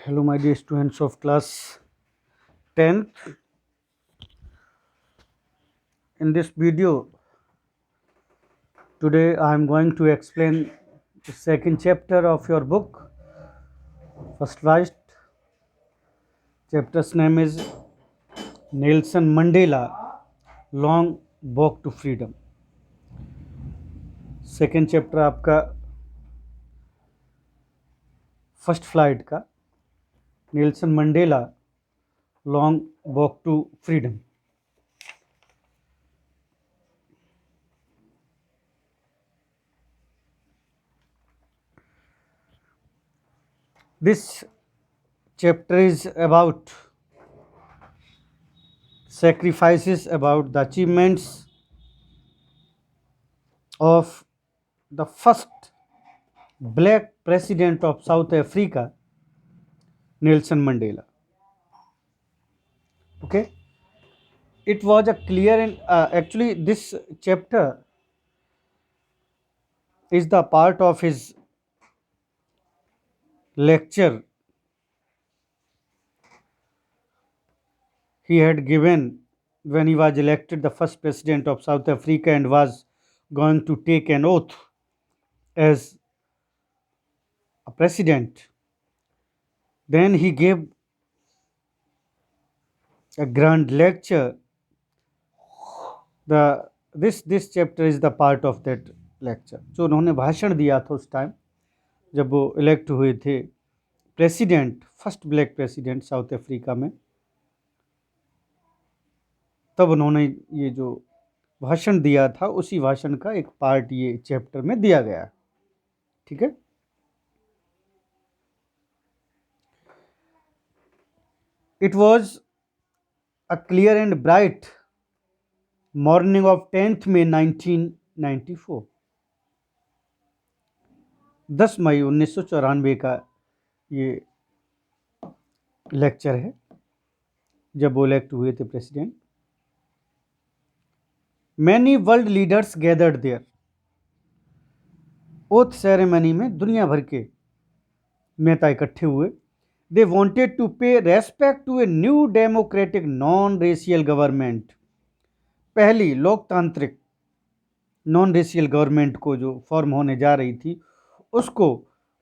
Hello, my dear students of class 10th. In this video, today I am going to explain the second chapter of your book. First right, chapter's name is Nelson Mandela Long Walk to Freedom. Second chapter आपका first flight का Nelson Mandela long walk to freedom. This chapter is about sacrifices, about the achievements of the first black president of South Africa, Nelson Mandela. Okay, it was a clear and actually this chapter is the part of his lecture he had given when he was elected the first president of South Africa and was going to take an oath as a president. Then he gave a grand lecture. This chapter is the part of that lecture. जो उन्होंने भाषण दिया था उस time जब वो elect हुए थे president, first black president south Africa में, तब उन्होंने ये जो भाषण दिया था उसी भाषण का एक पार्ट ये चैप्टर में दिया गया. ठीक है. It was a clear and bright morning of 10th May 1994. 10 मई 1994 का ये लेक्चर है जब वो इलेक्ट हुए थे president. Many world leaders gathered there. Oath ceremony में दुनिया भर के नेता इकट्ठे हुए. They wanted to pay respect to a new democratic non racial government. पहली लोकतांत्रिक नॉन रेशियल गवर्नमेंट को जो फॉर्म होने जा रही थी उसको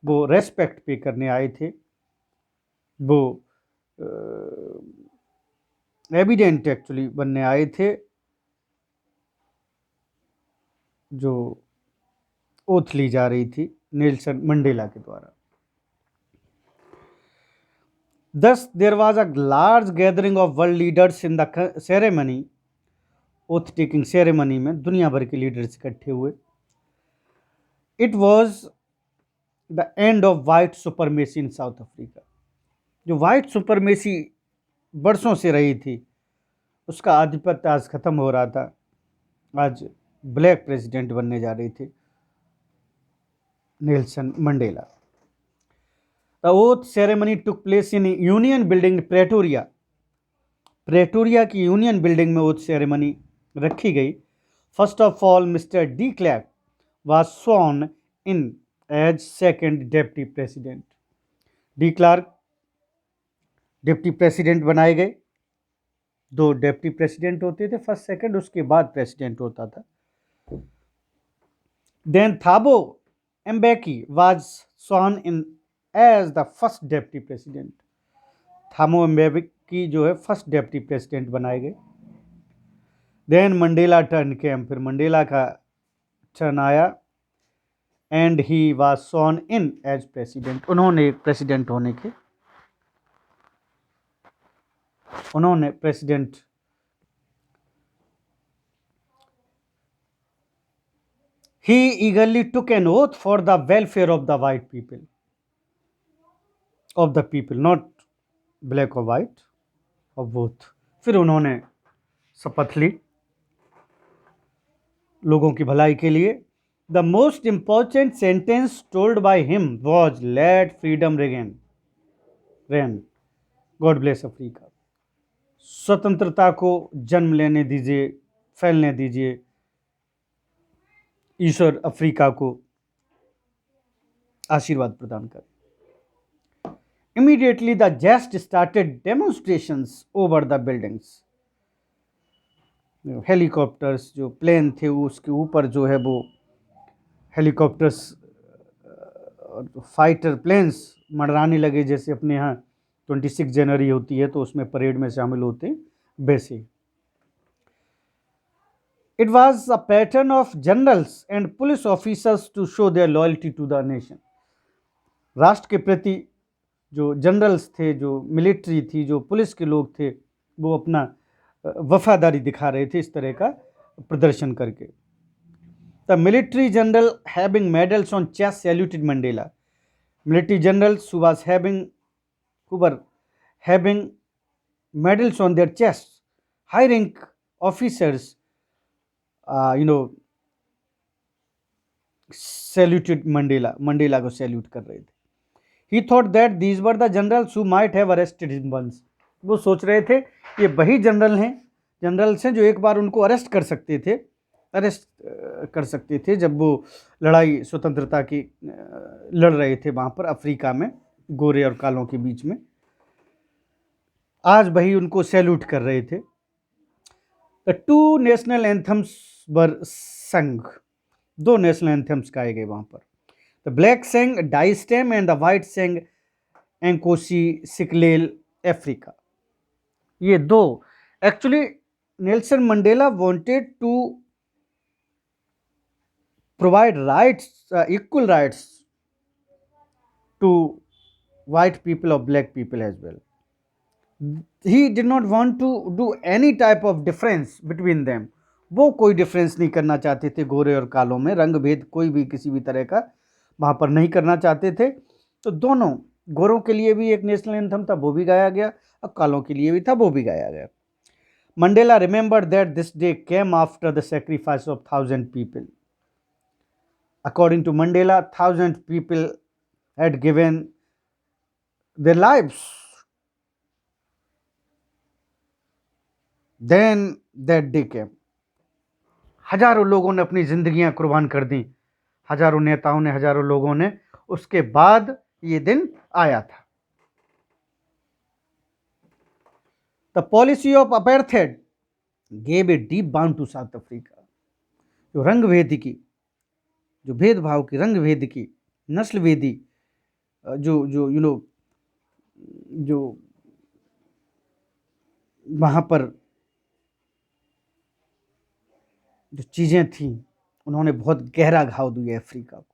वो रेस्पेक्ट पे करने आए थे. वो एविडेंट एक्चुअली बनने आए थे जो ओथ ली जा रही थी नेल्सन मंडेला के द्वारा. Thus, there was a large gathering of world leaders in the ceremony. Oath taking ceremony में दुनिया भर के लीडर्स इकट्ठे हुए. It was the end of white supremacy in south Africa. जो वाइट सुपरमेसी बरसों से रही थी उसका आधिपत्य आज खत्म हो रहा था. आज ब्लैक प्रेसिडेंट बनने जा रहे थे Nelson Mandela. The oath ceremony took place in Union Building Pretoria. Pretoria की यूनियन बिल्डिंग में ओथ सेरेमनी रखी गई. First of all mister de Klerk was sworn in as second deputy president. De Klerk deputy president बनाए गए. दो deputy president होते थे, first second, उसके बाद प्रेसिडेंट होता था. Then Thabo Mbeki was sworn in as the first deputy president. Thabo Mbeki जो है फर्स्ट डिप्टी प्रेसिडेंट बनाए गए. Then Mandela turn came. फिर मंडेला का टर्न आया and he was sworn in as president. उन्होंने president he eagerly took an oath for the welfare of the white people, of the people, not black or white, of both. फिर उन्होंने शपथ ली लोगों की भलाई के लिए. The most important sentence told by him was let freedom reign. God bless Africa. स्वतंत्रता को जन्म लेने दीजिए, फैलने दीजिए. ईश्वर अफ्रीका को आशीर्वाद प्रदान करें. Immediately the guests started demonstrations over the buildings. Helicopters जो प्लेन थे उसके ऊपर जो है वो हेलीकॉप्टर्स फाइटर प्लेन्स मंडराने लगे, जैसे अपने यहाँ 26 जनवरी होती है तो उसमें परेड में शामिल होते हैं वैसे। It was a pattern of generals and police officers to show their loyalty to the nation. राष्ट्र के प्रति जो जनरल्स थे, जो मिलिट्री थी, जो पुलिस के लोग थे, वो अपना वफादारी दिखा रहे थे इस तरह का प्रदर्शन करके। The military general having medals on chest saluted Mandela. Military generals who were having medals on their chests, high rank officers saluted Mandela को सैल्यूट कर रहे थे। He thought that these were the generals who might have arrested him once. वो सोच रहे थे ये वही जनरल्स हैं जो एक बार उनको अरेस्ट कर सकते थे जब वो लड़ाई स्वतंत्रता की लड़ रहे थे वहाँ पर अफ्रीका में गोरे और कालों के बीच में। आज वही उनको सैल्यूट कर रहे थे। The two national anthems were sung. दो नेशनल एंथम्स गाए गए वहाँ पर। The black sang Die Stem and the white sang Nkosi Sikelel Afrika. ये दो actually Nelson Mandela wanted to provide rights, equal rights to white people or black people as well. He did not want to do any type of difference between them. वो कोई difference नहीं करना चाहते थे गोरे और कालों में, रंग भेद कोई भी किसी भी तरह का वहाँ पर नहीं करना चाहते थे। तो दोनों, गोरों के लिए भी एक नेशनल एंथम था वो भी गाया गया और कालों के लिए भी था वो भी गाया गया। Mandela remembered that this day came after the sacrifice of 1000 people. According to Mandela, 1000 people had given their lives. Then that day came. हजारों लोगों ने अपनी जिंदगियां कुर्बान कर दी, हजारों नेताओं ने, हजारों लोगों ने। उसके बाद ये दिन आया था। The policy of apartheid gave a deep wound to South Africa. जो रंगभेद की, जो भेदभाव की, रंग भेद की, नस्ल भेदी जो जो वहाँ पर जो चीज़ें थीं, उन्होंने बहुत गहरा घाव दिया अफ्रीका को।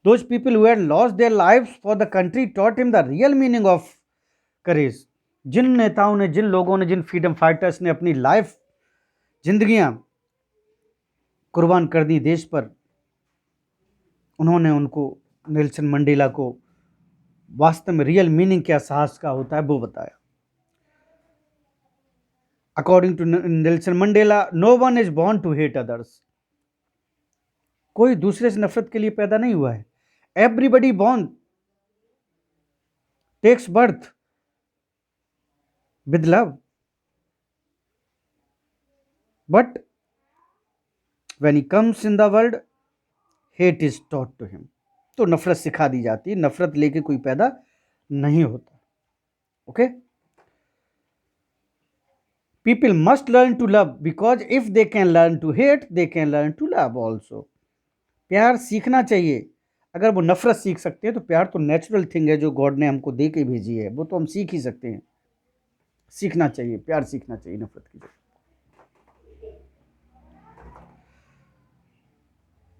Those people who had lost their lives for the country taught him the real meaning of courage. जिन नेताओं ने, जिन लोगों ने, जिन फ्रीडम फाइटर्स ने अपनी लाइफ, जिंदगियां कुर्बान कर दी देश पर, उन्होंने उनको, नेल्सन मंडेला को, वास्तव में रियल मीनिंग क्या साहस का होता है वो बताया। According to Nelson Mandela, no one is born to hate others. कोई दूसरे से नफरत के लिए पैदा नहीं हुआ है। Everybody born takes birth with love, but when he comes in the world hate is taught to him. तो नफरत सिखा दी जाती है, नफरत लेके कोई पैदा नहीं होता। Okay, people must learn to love because if they can learn to hate they can learn to love also. प्यार सीखना चाहिए। अगर वो नफरत सीख सकते हैं तो प्यार तो नेचुरल थिंग है जो गॉड ने हमको दे के भेजी है, वो तो हम सीख ही सकते हैं। सीखना चाहिए, प्यार सीखना चाहिए नफरत की जगह।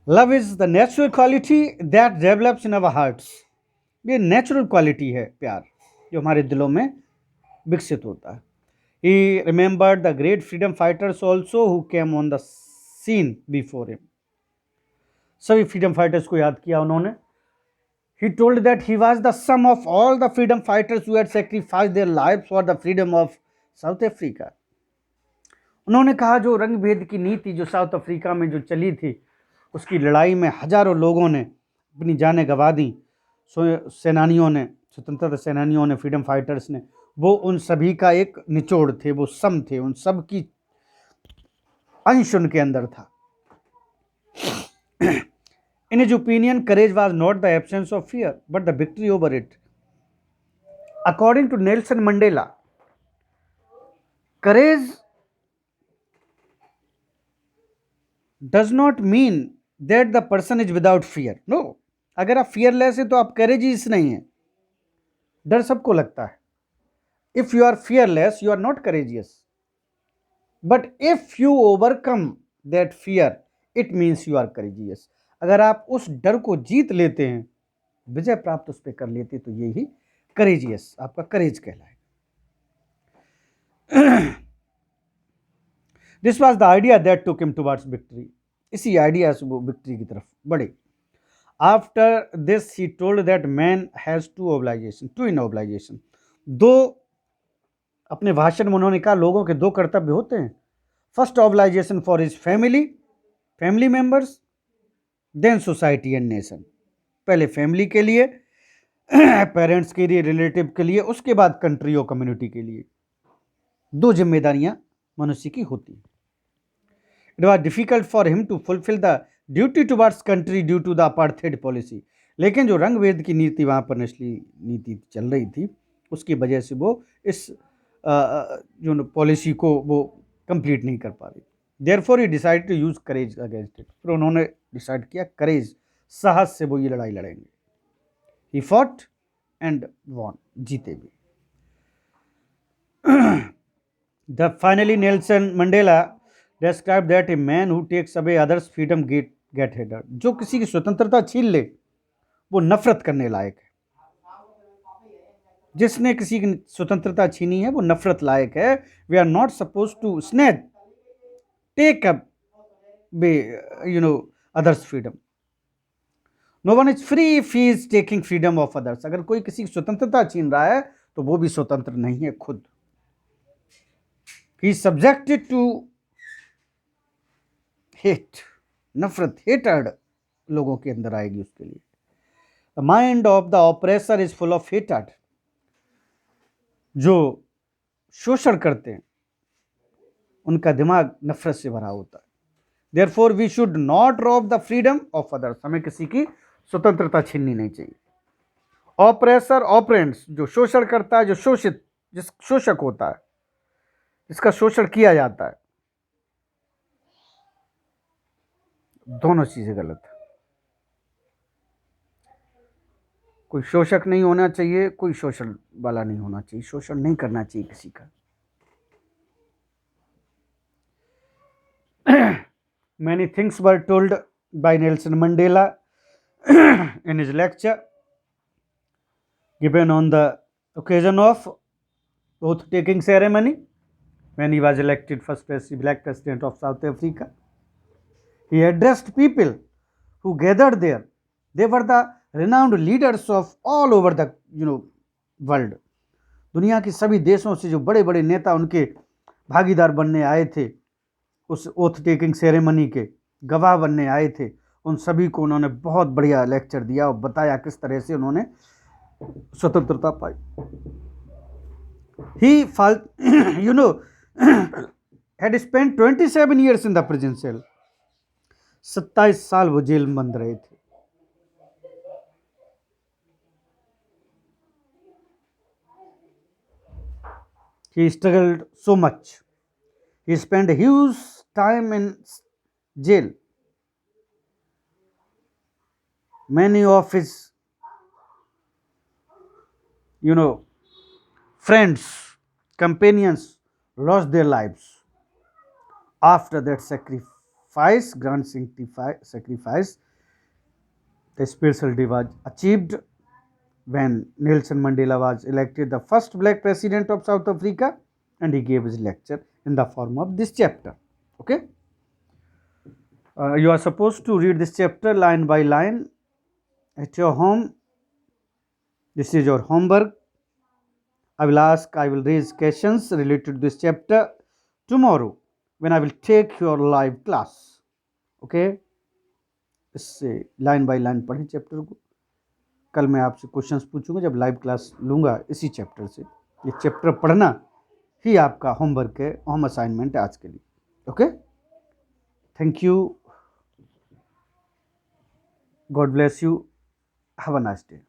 Love is the natural quality that develops in our hearts. ये नेचुरल क्वालिटी है प्यार, जो हमारे दिलों में विकसित होता है। ही remembered the great freedom fighters also who came on the seen before him. सभी फ्रीडम फाइटर्स को याद किया उन्होंने। He told that he was the sum of all the freedom fighters who had sacrificed their lives for the freedom of South Africa. उन्होंने कहा जो रंग भेद की नीति जो साउथ अफ्रीका में जो चली थी, उसकी लड़ाई में हजारों लोगों ने अपनी जानें गंवा दी। सेनानियों ने, स्वतंत्रता सेनानियों ने, फ्रीडम फाइटर्स ने, वो उन सभी का एक निचोड़ थे, वो सम थे, उन सब की अंश उनके अंदर था। In his opinion, courage was not the absence of fear, but the victory over it. According to Nelson Mandela, courage does not mean that the person is without fear. No, अगर आप fearless है तो आप courageous नहीं है. डर सबको लगता है. If you are fearless, you are not courageous. But if you overcome that fear, it means you are courageous. अगर आप उस डर को जीत लेते हैं, विजय प्राप्त उस पर कर लेते, तो यही courageous आपका courage कहलाएगा. This was the idea that took him towards victory. इसी आइडिया से वो विक्ट्री की तरफ बढ़े. After this, he told that man has two obligations. दो, अपने भाषण में उन्होंने कहा लोगों के दो कर्तव्य होते हैं. First obligation for his family members, then society and nation. पहले फैमिली के लिए, पेरेंट्स के लिए, रिलेटिव के लिए, उसके बाद कंट्री और कम्युनिटी के लिए. दो जिम्मेदारियां मनुष्य की होती हैं. It was difficult for him to fulfill the duty towards country due to the apartheid policy. लेकिन जो रंग भेद की नीति वहाँ पर नस्ली नीति चल रही थी, उसकी वजह से वो इस जो पॉलिसी को वो कंप्लीट नहीं कर पा रही. Therefore he decided to use courage against it. फिर उन्होंने डिसाइड किया courage, साहस से वो ये लड़ाई लड़ेंगे. He fought and won, जीते भी. Finally Nelson Mandela described that a man who takes away others' freedom get hated. जो किसी की स्वतंत्रता छीन ले वो नफरत करने लायक है. जिसने किसी की स्वतंत्रता छीनी है वो नफरत लायक है. We are not supposed to take away others' freedom. No one is free if he is taking freedom of others. अगर कोई किसी की स्वतंत्रता छीन रहा है तो वो भी स्वतंत्र नहीं है खुद. He is subjected to hate, नफरत, हेटर्ड लोगों के अंदर आएगी उसके लिए. The mind of the oppressor is full of hatred. जो शोषण करते हैं उनका दिमाग नफरत से भरा होता है. Therefore we should not rob the freedom of others. हमें किसी की स्वतंत्रता छीननी नहीं चाहिए. ऑपरेसर, ऑपरेंट्स, जो शोषण करता है, जो शोषक होता है, जिसका शोषण किया जाता है, दोनों चीजें गलत है. कोई शोषक नहीं होना चाहिए, कोई शोषण वाला नहीं होना चाहिए. शोषण नहीं करना चाहिए किसी का. Many things were told by Nelson Mandela in his lecture given on the occasion of oath-taking ceremony when he was elected first black president of South Africa. He addressed people who gathered there. They were the renowned leaders of all over the world. दुनिया के सभी देशों से जो बड़े बड़े नेता उनके भागीदार बनने आए थे, उस ओथ टेकिंग सेरेमनी के गवाह बनने आए थे, उन सभी को उन्होंने बहुत बढ़िया लेक्चर दिया और बताया किस तरह से उन्होंने स्वतंत्रता पाई. He had spent 27 years in the prison cell. 27 साल वो जेल में बंद रहे थे. He struggled so much. He spent a huge time in jail. Many of his friends, companions lost their lives. After that grand sacrifice, the special day was achieved when Nelson Mandela was elected the first black president of South Africa, and he gave his lecture in the form of this chapter. Okay, you are supposed to read this chapter line by line at your home. This is your homework. I will raise questions related to this chapter tomorrow when I will take your live class. Okay, इससे line by line पढ़ें chapter को. कल मैं आपसे questions पूछूंगा जब live class लूँगा इसी चैप्टर से. ये चैप्टर पढ़ना ही आपका होमवर्क है, होम असाइनमेंट है आज के लिए. Okay, thank you, God bless you, have a nice day.